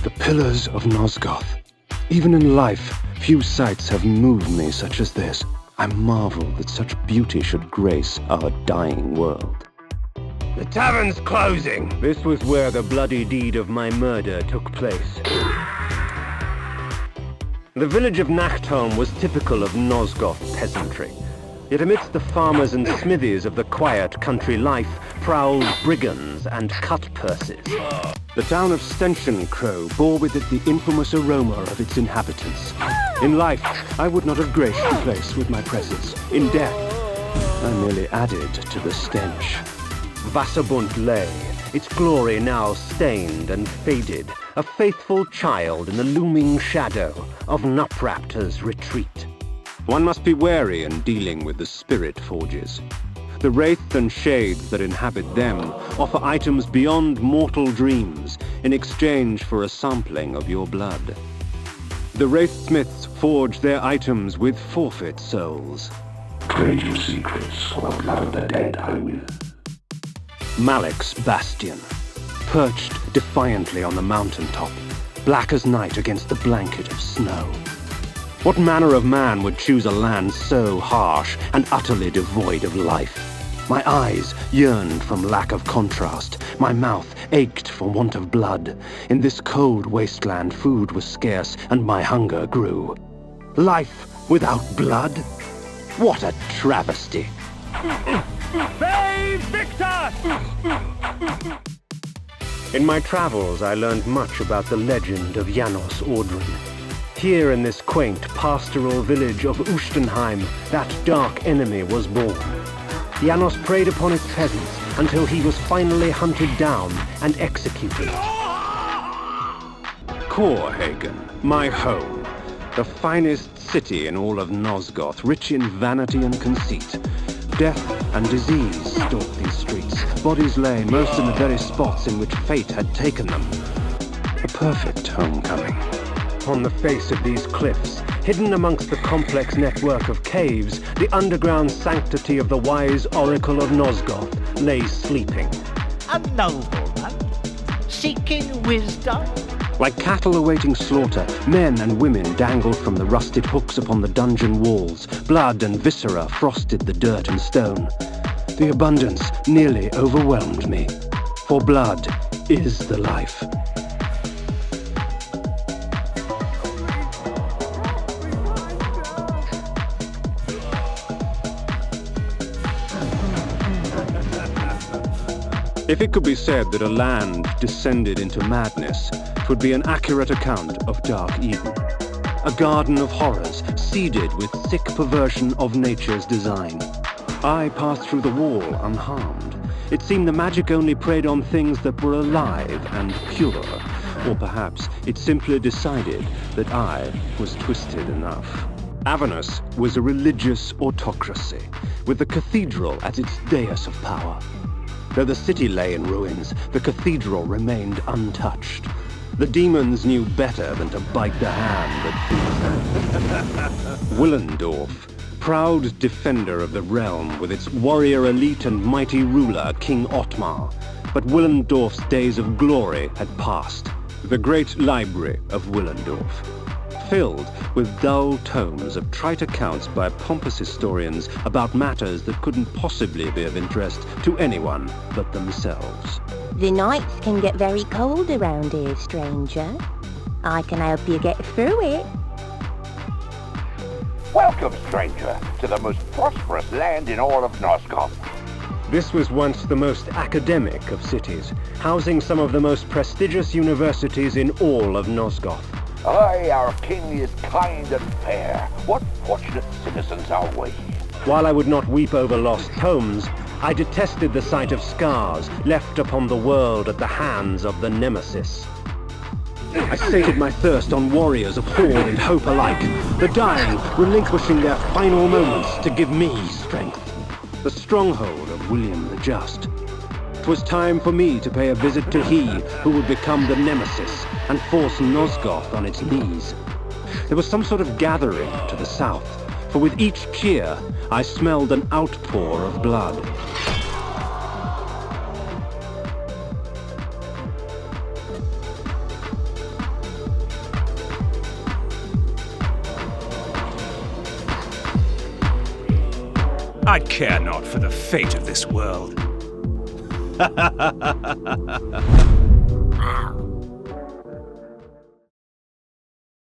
The pillars of Nosgoth. Even in life, few sights have moved me such as this. I marvel that such beauty should grace our dying world. The tavern's closing. This was where the bloody deed of my murder took place. The village of Nachtholm was typical of Nosgoth peasantry. Yet amidst the farmers and smithies of the quiet country life prowled brigands and cut-purses. The town of Stenchencrow bore with it the infamous aroma of its inhabitants. In life, I would not have graced the place with my presence. In death, I merely added to the stench. Wasserbunt lay, its glory now stained and faded, a faithful child in the looming shadow of Nupraptor's retreat. One must be wary in dealing with the spirit forges. The wraith and shades that inhabit them offer items beyond mortal dreams in exchange for a sampling of your blood. The wraithsmiths forge their items with forfeit souls. Trade your secrets for the blood of the dead, I will. Malek's bastion, perched defiantly on the mountaintop, black as night against the blanket of snow. What manner of man would choose a land so harsh and utterly devoid of life? My eyes yearned from lack of contrast. My mouth ached for want of blood. In this cold wasteland, food was scarce, and my hunger grew. Life without blood? What a travesty! Bay Victor! In my travels, I learned much about the legend of Janos Audrin. Here in this quaint pastoral village of Ustenheim, that dark enemy was born. Janos preyed upon its peasants until he was finally hunted down and executed. Coorhagen, my home. The finest city in all of Nosgoth, rich in vanity and conceit. Death and disease stalked these streets. Bodies lay, most in the very spots in which fate had taken them. A perfect homecoming. On the face of these cliffs, hidden amongst the complex network of caves, the underground sanctity of the wise Oracle of Nosgoth lay sleeping. A nobleman, seeking wisdom. Like cattle awaiting slaughter, men and women dangled from the rusted hooks upon the dungeon walls. Blood and viscera frosted the dirt and stone. The abundance nearly overwhelmed me. For blood is the life. If it could be said that a land descended into madness, it would be an accurate account of Dark Eden. A garden of horrors, seeded with sick perversion of nature's design. I passed through the wall unharmed. It seemed the magic only preyed on things that were alive and pure. Or perhaps it simply decided that I was twisted enough. Avernus was a religious autocracy, with the cathedral as its dais of power. Though the city lay in ruins, the cathedral remained untouched. The demons knew better than to bite the hand that feeds them. Willendorf, proud defender of the realm with its warrior elite and mighty ruler, King Ottmar. But Willendorf's days of glory had passed. The great library of Willendorf, filled with dull tomes of trite accounts by pompous historians about matters that couldn't possibly be of interest to anyone but themselves. The nights can get very cold around here, stranger. I can help you get through it. Welcome, stranger, to the most prosperous land in all of Nosgoth. This was once the most academic of cities, housing some of the most prestigious universities in all of Nosgoth. Aye, our king is kind and fair. What fortunate citizens are we? While I would not weep over lost tomes, I detested the sight of scars left upon the world at the hands of the Nemesis. I sated my thirst on warriors of horde and hope alike, the dying relinquishing their final moments to give me strength. The stronghold of William the Just. 'Twas time for me to pay a visit to he who would become the Nemesis and force Nosgoth on its knees. There was some sort of gathering to the south, for with each cheer I smelled an outpour of blood. I care not for the fate of this world. Wow.